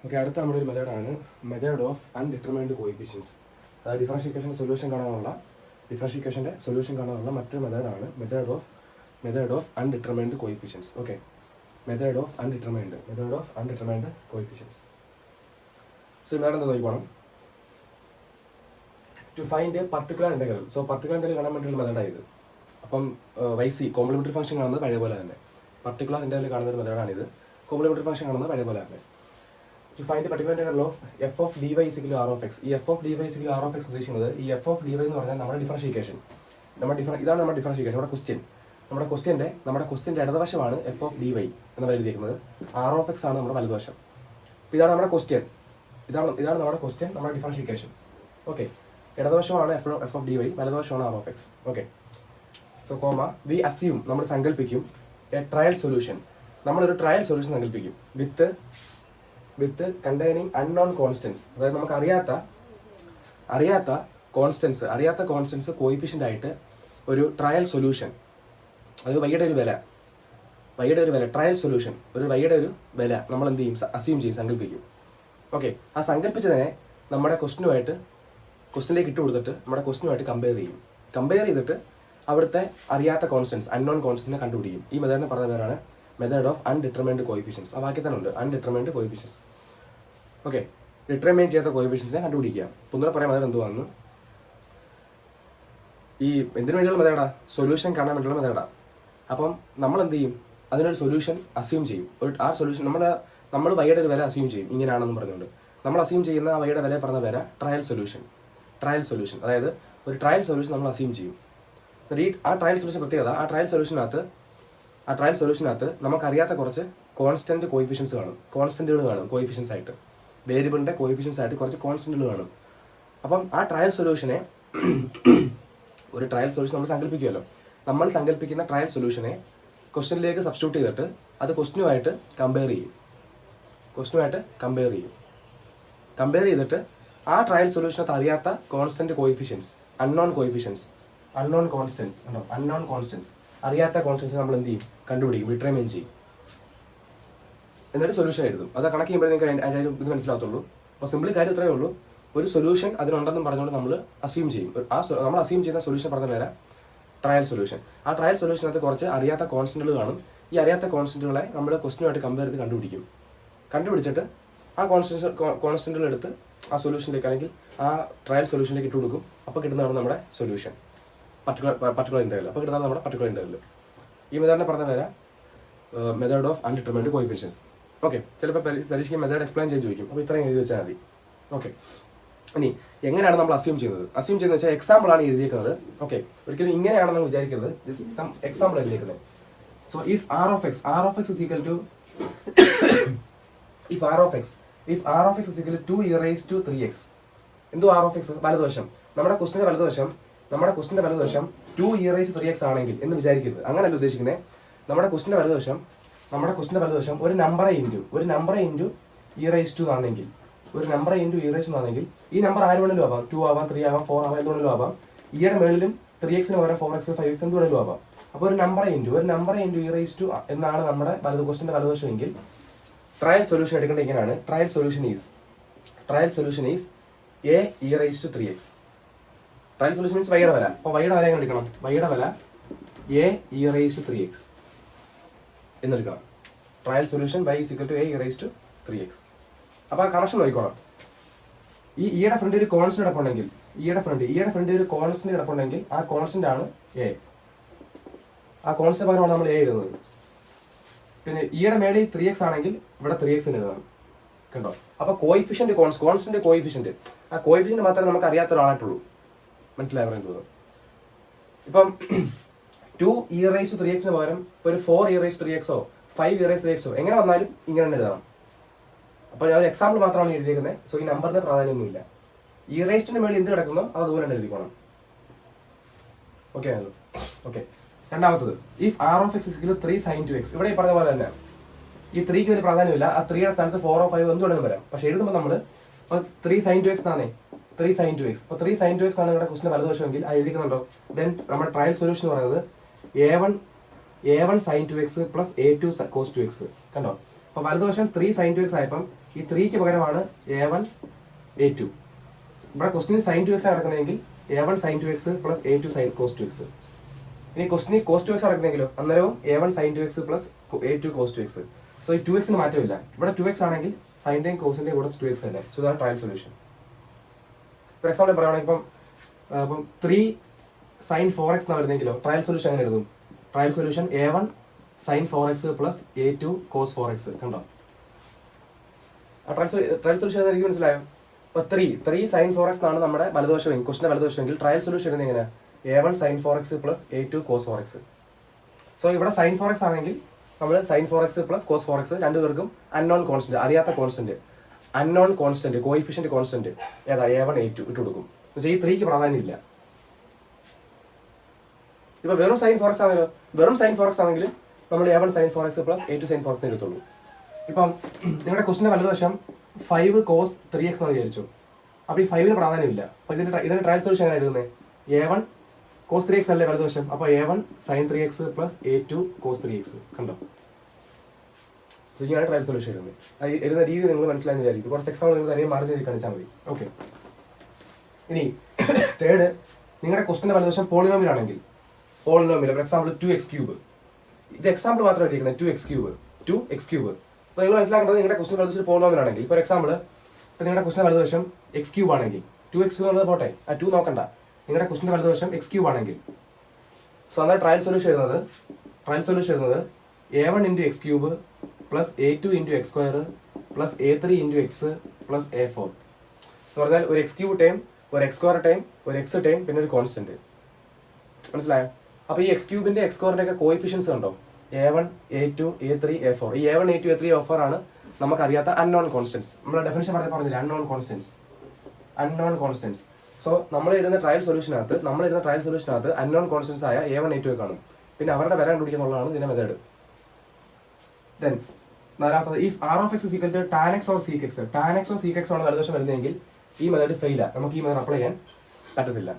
Okay, അടുത്ത നമ്മുടെ ഒരു മെത്തേഡാണ് മെത്തേഡ് ഓഫ് അൺഡിറ്റർമൈൻഡ് കോയിഫിഷ്യൻസ്. അതായത് ഡിഫറൻഷിയേഷൻ്റെ സൊല്യൂഷൻ കാണാനുള്ള മറ്റൊരു മെത്തേഡാണ് method of undetermined coefficients. Okay, method of undetermined coefficients. So method എന്താ നോക്കിക്കോണം. To find a particular integral. So particular integral കാണാൻ വേണ്ടിയുള്ള മെത്തേഡാണ് ഇത്. അപ്പം YC കോംപ്ലിമെൻ്ററി ഫംഗ്ഷൻ കാണുന്നത് പഴയ പോലെ തന്നെ, പർട്ടിക്കുലർ ഇൻ്റഗ്രൽ കാണുന്ന ഒരു മെത്തേഡാണിത്. കോംപ്ലിമെൻ്ററി ഫംഗ്ഷൻ കാണുന്നത് പഴയ പോലെ തന്നെ. To find the particular integral of f of dy is equal to r of x. ഈ f of dy is equal to r of x ഉദ്ദേശിക്കുന്നത് ഈ f of dy എന്ന് പറഞ്ഞാൽ നമ്മുടെ ഡിഫറൻഷിയേഷൻ. ഇതാണ് നമ്മുടെ ഡിഫറൻഷിയേഷൻ, നമ്മുടെ ക്വസ്റ്റ്യൻ. നമ്മുടെ ക്വസ്റ്റ്യൻ്റെ ഇടതുവശമാണ് f of dy എന്ന് എഴുതിയിരിക്കുന്നത്. r of x ആണ് നമ്മുടെ വലതുവശം. അപ്പോൾ ഇതാണ് നമ്മുടെ ക്വസ്റ്റ്യൻ, നമ്മുടെ ഡിഫറൻഷിയേഷൻ. ഓക്കെ, ഇടതുവശമാണ് f of dy, വലതുവശമാണ് r of x. Okay, so comma we assume, നമ്മൾ സങ്കല്പിക്കും എ ട്രയൽ സൊല്യൂഷൻ. നമ്മളൊരു ട്രയൽ സൊല്യൂഷൻ സങ്കല്പിക്കും വിത്ത് കണ്ടെയ്നിങ് അൺനോൺ കോൺസ്റ്റൻസ്. അതായത് നമുക്ക് അറിയാത്ത കോൺസ്റ്റൻസ് കോയിഫിഷ്യൻ്റ് ആയിട്ട് ഒരു ട്രയൽ സൊല്യൂഷൻ, അത് വൈയുടെ ഒരു വില ട്രയൽ സൊല്യൂഷൻ, വൈയുടെ ഒരു വില നമ്മൾ എന്ത് ചെയ്യും, അസ്യൂം ചെയ്യും, സങ്കല്പിക്കും. ഓക്കെ, ആ സങ്കല്പിച്ചതിനെ നമ്മുടെ ക്വസ്റ്റിനിലേക്ക് ഇട്ട് കൊടുത്തിട്ട് നമ്മുടെ ക്വസ്റ്റിനുമായിട്ട് കമ്പയർ ചെയ്തിട്ട് അവിടുത്തെ അറിയാത്ത കോൺസ്റ്റൻസ്, അൺനോൺ കോൺസ്റ്റൻസിനെ കണ്ടുപിടിക്കും. ഈ മെത്തേഡിനെ പറഞ്ഞ പേരാണ് മെത്തേഡ് ഓഫ് അൺഡിറ്റർമൈൻഡ് കോയിഫിഷ്യൻസ്. ആ വാക്യത്തിൽ തന്നെ ഉണ്ട് അൺഡിറ്റർമൈൻഡ് കോയിഫിഷ്യൻസ്. ഓക്കെ, ഡിറ്റർമൈൻ ചെയ്യാത്ത കോയിഫിഷ്യൻസിനെ കണ്ടുപിടിക്കുക. ഒന്നുകൂടെ പറയാൻ മെത്തേഡ് എന്തുവാന്ന്. ഈ എന്തിനു വേണ്ടിയുള്ള മെത്തേഡാ? സൊല്യൂഷൻ കാണാൻ വേണ്ടിയുള്ള മെത്തേഡാ. അപ്പം നമ്മൾ എന്ത് ചെയ്യും, അതിനൊരു സൊല്യൂഷൻ അസ്യൂം ചെയ്യും. ആ സൊല്യൂഷൻ നമ്മൾ വൈയുടെ ഒരു വില അസ്യൂം ചെയ്യും, ഇങ്ങനെയാണെന്ന് പറഞ്ഞുകൊണ്ട്. നമ്മൾ അസ്യൂം ചെയ്യുന്ന ആ വൈയുടെ വില പറഞ്ഞ പേരാ ട്രയൽ സൊല്യൂഷൻ. അതായത് ഒരു ട്രയൽ സൊല്യൂഷൻ നമ്മൾ അസ്യൂം ചെയ്യും. ആ ട്രയൽ സൊല്യൂഷൻ പ്രത്യേകത, ആ ട്രയൽ സൊല്യൂഷനകത്ത് നമുക്കറിയാത്ത കുറച്ച് കോൺസ്റ്റന്റ് കോയിഫിഷ്യൻസ് കാണും, കോയിഫിഷ്യൻസ് ആയിട്ട്, വേരിയബിളിൻ്റെ കോയിഫിഷ്യൻസ് ആയിട്ട് കുറച്ച് കോൺസ്റ്റന്റുകൾ കാണും. അപ്പം ആ ട്രയൽ സൊല്യൂഷനെ ഒരു ട്രയൽ സൊല്യൂഷൻ നമ്മൾ സങ്കല്പിക്കുമല്ലോ. നമ്മൾ സങ്കല്പിക്കുന്ന ട്രയൽ സൊല്യൂഷനെ ക്വസ്റ്റ്യനിലേക്ക് സബ്സ്റ്റിറ്റ്യൂട്ട് ചെയ്തിട്ട് അത് ക്വസ്റ്റ്യനുമായിട്ട് കമ്പയർ ചെയ്തിട്ട് ആ ട്രയൽ സൊല്യൂഷനകത്ത് അറിയാത്ത കോൺസ്റ്റന്റ് കോയിഫിഷ്യൻസ്, അൺനോൺ കോൺസ്റ്റൻസ് അറിയാത്ത കോൺസ്റ്റൻസ് നമ്മൾ എന്ത് ചെയ്യും, കണ്ടുപിടിക്കും, ഡിറ്റർമൈൻ ചെയ്യും. എന്നിട്ട് സൊല്യൂഷൻ എഴുതും. അത് കണക്ക് ചെയ്യുമ്പോൾ നിങ്ങൾക്ക് അതിൻ്റെ ഇത് മനസ്സിലാകത്തുള്ളൂ. അപ്പോൾ സിമ്പിളി കാര്യം ഇത്രയേ ഉള്ളൂ. ഒരു സൊല്യൂഷൻ അതിനുണ്ടെന്നും പറഞ്ഞുകൊണ്ട് നമ്മൾ അസ്യൂം ചെയ്യും. നമ്മൾ അസ്യൂം ചെയ്യുന്ന സൊല്യൂഷൻ പറഞ്ഞ പേരാ ട്രയൽ സൊല്യൂഷൻ. ആ ട്രയൽ സൊല്യൂഷനകത്ത് കുറച്ച് അറിയാത്ത കോൺസ്റ്റന്റുകൾ കാണും. ഈ അറിയാത്ത കോൺസ്റ്റന്റുകളെ നമ്മൾ ക്വസ്റ്റ്യനുമായിട്ട് കമ്പയർ ചെയ്ത് കണ്ടുപിടിച്ചിട്ട് ആ കോൺസ്റ്റന്റുകൾ എടുത്ത് ആ സൊല്യൂഷനിലേക്ക് അല്ലെങ്കിൽ ആ ട്രയൽ സൊല്യൂഷനിലേക്ക് ഇട്ട് കൊടുക്കും. അപ്പോൾ കിട്ടുന്നതാണ് നമ്മുടെ സൊല്യൂഷൻ, പർട്ടിക്കുലർ ഇൻ്റർവൽ. അപ്പോൾ കിട്ടുന്നതാണ് നമ്മുടെ പർട്ടിക്കുലർ ഇൻ്റർവൽ. ഈ മെത്തേഡിനെ പറഞ്ഞ പേരാ method of undetermined coefficients. Okay, ചിലപ്പോൾ പരീക്ഷയ്ക്ക് മെത്തേഡ് എക്സ്പ്ലെയിൻ ചെയ്ത് ചോദിക്കും. അപ്പോൾ ഇത്രയും എഴുതി വെച്ചാൽ മതി. ഓക്കെ, ഇനി എങ്ങനെയാണ് നമ്മൾ അസ്യൂം ചെയ്യുന്നത് വെച്ചാൽ എക്സാമ്പിളാണ് എഴുതിയിരിക്കുന്നത്. ഓക്കെ, ഒരിക്കലും ഇങ്ങനെയാണെന്ന് വിചാരിക്കരുത്, ജസ്റ്റ് സം എക്സാമ്പിൾ എഴുതിയിരിക്കുന്നത്. So if r of x is equal to if r of x is equal to 2e raised to 3x. എന്തോ r of x വലതുവശം, നമ്മുടെ ക്വസ്റ്റിന്റെ വലതുവശം 2e raised to 3x ആണെങ്കിൽ എന്ന് വിചാരിക്കരുത്. അങ്ങനെയല്ല ഉദ്ദേശിക്കുന്നത്. നമ്മുടെ ക്വസ്റ്റിന്റെ വലതുവശം ഒരു number into e raised to ആണെങ്കിൽ, ഈ നമ്പർ ആര് വേണമെങ്കിലും ആവാം, 2 ആവാം, 3 ആവാം, 4 ആവാം, എന്തുവേണമെങ്കിലും ആവാം. ഈയുടെ മേളിലും 3x പകരം 4x 5x എന്തുവേണമെങ്കിലും ആവാം. അപ്പോൾ ഒരു number into e raised to എന്നാണ് നമ്മുടെ ക്വസ്റ്റിന്റെ വലതുവശം എങ്കിൽ ട്രയൽ സൊല്യൂഷൻ എടുക്കേണ്ടത് ഇങ്ങനെയാണ്. Trial solution is a e raised to 3x. Trial solution means വൈയുടെ വില. അപ്പോൾ വൈയുടെ വില എങ്ങനെ എടുക്കണം? വൈയുടെ വില a e raised to 3x എന്നെടുക്കണം. Trial solution y is equal to a e raised to 3x. അപ്പോൾ ആ കണക്ഷൻ നോക്കിക്കോണം. ഈയുടെ ഫ്രണ്ട് ഒരു കോൺസ്റ്റന്റ് കിടപ്പുണ്ടെങ്കിൽ, ആ കോൺസ്റ്റന്റ് ആണ് a. ആ കോൺസ്റ്റന്റ് പകരമാണ് നമ്മൾ a എഴുതുന്നത്. പിന്നെ ഈയുടെ മേളിൽ 3x ആണെങ്കിൽ ഇവിടെ 3x എഴുതണം. കണ്ടോ? അപ്പോൾ കോയിഫിഷ്യന്റ് കോൺസ്റ്റന്റ് കോയിഫിഷ്യന്റ്, ആ കോയിഫിഷ്യന്റ് മാത്രമേ നമുക്ക് അറിയാത്ത ഒരാളായിട്ടുള്ളൂ. മനസ്സിലായി പറയുന്നത്? ഇപ്പം 2e raised to 3x പകരം ഒരു 4e raised to 3x 5e raised to 3x എങ്ങനെ വന്നാലും ഇങ്ങനെ തന്നെ എഴുതണം. അപ്പോൾ ഞാൻ ഒരു എക്സാമ്പിൾ മാത്രമാണ് എഴുതിയിരിക്കുന്നത്. സോ ഈ നമ്പറിന് പ്രാധാന്യമൊന്നുമില്ല. e raised to മേളിൽ എന്ത് കിടക്കുന്നോ അത് അതുപോലെ തന്നെ എഴുതിക്കോണം. ഓക്കെ. രണ്ടാമത്തത് if r of x is equal to 3 sin 2x. ഇവിടെ ഈ പറഞ്ഞ പോലെ തന്നെ ഈ 3ക്ക് വലിയ പ്രാധാന്യമില്ല. ആ 3യുടെ സ്ഥാനത്ത് 4 5 എന്തുകൊണ്ടും വരാം. പക്ഷെ എഴുതുമ്പോൾ നമ്മൾ 3 sin 2x എന്നാണേ, 3 sin 2x. അപ്പോൾ 3 sin 2x ആണ് ഇവിടെ ക്വസ്റ്റിന്റെ വലതുവശമെങ്കിൽ അത് എഴുതിക്കുന്നുണ്ടോ? ദെൻ നമ്മുടെ ട്രയൽ സൊല്യൂഷൻ എന്ന് പറയുന്നത് a1 sin 2x plus a2 cos 2x. കണ്ടോ? അപ്പോൾ വലതുവശം 3 sin 2x ആയപ്പം ഈ 3ക്ക് പകരമാണ് A1 A2. ഇവിടെ ക്വസ്റ്റിന് sin 2x നടക്കുന്നതെങ്കിൽ A1 sin 2x plus A2 sin cos 2x. ഇനി ക്വസ്റ്റിന് cos 2x നടക്കുന്നെങ്കിലോ അന്നേരവും A1 sin 2x plus A2 cos 2x. So ഈ 2x മാറ്റമില്ല. ഇവിടെ 2x ആണെങ്കിൽ സൈൻ്റെയും കോസിൻ്റെയും കൂടെ 2x അല്ലേ. സോ ഇതാണ് ട്രയൽ സൊല്യൂഷൻ. ഫോർ എക്സാമ്പിൾ പറയുകയാണെങ്കിൽ ഇപ്പം 3 sin 4x എന്നാണ് വരുന്നെങ്കിലോ ട്രയൽ സൊല്യൂഷൻ എങ്ങനെ എഴുതും? Trial solution A1 sin 4x plus A2 cos 4x. കണ്ടോ? ട്രയൽ സൊല്യൂഷൻ എനിക്ക് മനസ്സിലായോ? അപ്പോൾ 3 sin 4x എന്നാണ് നമ്മുടെ വലതുവശം, ക്വസ്റ്റിൻ്റെ വലതുവശമെങ്കിൽ ട്രയൽ സൊല്യൂഷൻ എഴുതുന്നത് എങ്ങനെ? A1 sin 4x plus A2 cos 4x. So ഇവിടെ sin 4x ആണെങ്കിൽ നമ്മൾ sin 4x plus cos 4x രണ്ടുപേർക്കും അൺനോൺ കോൺസ്റ്റന്റ്, അറിയാത്ത constant, unknown constant, coefficient constant ഏതാ? A1 A2 ഇട്ട് കൊടുക്കും. പക്ഷേ ഈ 3ക്ക് പ്രാധാന്യമില്ല. ഇപ്പൊ വെറും sin 4x ആണെങ്കിലോ, വെറും sin 4x ആണെങ്കിൽ നമ്മൾ A1 sin 4x plus A2 sin 4x എടുത്തുള്ളൂ. ഇപ്പം നിങ്ങളുടെ ക്വസ്റ്റിന്റെ വലതുവശം 5 cos 3x എന്ന് വിചാരിച്ചു. അപ്പോൾ ഈ 5ന് പ്രാധാന്യമില്ല. അപ്പോൾ ഇതിന്റെ ട്രയൽ സൊല്യൂഷൻ എങ്ങനെ എഴുതുന്നത്? A1 cos 3x അല്ലേ വലതുവശം, അപ്പോൾ A1 sin 3x plus A2 cos 3x. കണ്ടോ? സോ ഇങ്ങനെയാണ് ട്രയൽ സൊല്യൂഷൻ എഴുതുന്നത്. എഴുതുന്ന രീതി നിങ്ങൾ മനസ്സിലായെന്ന് വിചാരിക്കും. കുറച്ച് എക്സാമ്പിൾ നിങ്ങൾ തനിയെ മാർജിൻ ചെയ്ത് കാണിച്ചാൽ മതി. ഓക്കെ. ഇനി തേർഡ്, നിങ്ങളുടെ ക്വസ്റ്റിന്റെ വലതുവശം പോളിനോമിയൽ ആണെങ്കിൽ, പോളിനോമിയൽ ഫോർ എക്സാമ്പിൾ 2x3. ഇത് എക്സാമ്പിൾ മാത്രം എഴുതിയിരിക്കുന്നത് 2x3. അപ്പോൾ നിങ്ങൾ മനസ്സിലാക്കേണ്ടത് നിങ്ങളുടെ ക്വസ്റ്റിന്റെ വലതുവശം പോളിനോമിയൽ ആണെങ്കിൽ, ഇപ്പോൾ എക്സാമ്പിൾ ഇപ്പോൾ നിങ്ങളുടെ ക്വസ്റ്റിന്റെ വലതുവശം x3 ആണെങ്കിൽ 2x3 എന്നുള്ളത് പോട്ടെ, ആ 2 നോക്കണ്ട. നിങ്ങളുടെ ക്വസ്റ്റിന്റെ വലതുവശം x3 ആണെങ്കിൽ സോ അന്നേരം ട്രയൽ സൊല്യൂഷൻ എഴുതുന്നത് A1 into x3 plus A2 into x2 plus A3 into x plus A4 എന്ന് പറഞ്ഞാൽ ഒരു x3 ടൈം, ഒരു x2 ടൈം, ഒരു x ടൈം, പിന്നെ ഒരു കോൺസ്റ്റന്റ്. മനസ്സിലായോ? അപ്പോൾ ഈ x3ന്റെ x2ന്റെ ഒക്കെ കോയിഫിഷ്യൻസ് കണ്ടോ? A1 A2 A3 A4. ഈ A1 A2 A3 A4 ആണ് നമുക്കറിയാത്ത അൺനോൺ കോൺസ്റ്റൻസ്. നമ്മുടെ ഡെഫിനിഷൻ പറഞ്ഞില്ല, അൺനോൺ കോൺസ്റ്റൻസ്. സോ നമ്മൾ എഴുതുന്ന ട്രയൽ സൊല്യൂഷനകത്ത് അൺനോൺ കോൺസ്റ്റൻസ് ആയ A1 A2 കാണും. പിന്നെ അവരുടെ വില കണ്ടുപിടിക്കുന്നുള്ളതാണ് ഇതിന്റെ മെത്തേഡ്. ദെൻ നാലാമത്തത്, if R of x is equal to tan x or sec x. tan x or sec x ആണ് വലതുവശം വരുന്നതെങ്കിൽ ഈ മെത്തേഡ് ഫെയിലാണ്. നമുക്ക് ഈ മെത്തേഡ് അപ്ലൈ ചെയ്യാൻ പറ്റത്തില്ല.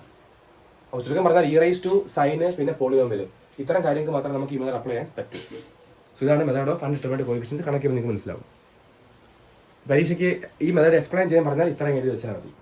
അപ്പോൾ ചുരുക്കം പറഞ്ഞാൽ e⁻ sin പിന്നെ പോളിനോമിയൽ, ഇത്തരം കാര്യങ്ങൾക്ക് മാത്രമേ നമുക്ക് ഈ മെത്തേഡ് അപ്ലൈ ചെയ്യാൻ പറ്റൂ. സോ ഇതാണ് മെത്തേഡ് ഓഫ് അൺഡിറ്റർമിൻഡ് കോഎഫിഷ്യൻസ്. കണക്ക് നിങ്ങൾക്ക് മനസ്സിലാവും. പരീക്ഷയ്ക്ക് ഈ മെത്തേഡ് എക്സ്പ്ലെയിൻ ചെയ്യാൻ പറഞ്ഞാൽ ഇത്രയും എഴുതി വെച്ചാൽ മതി.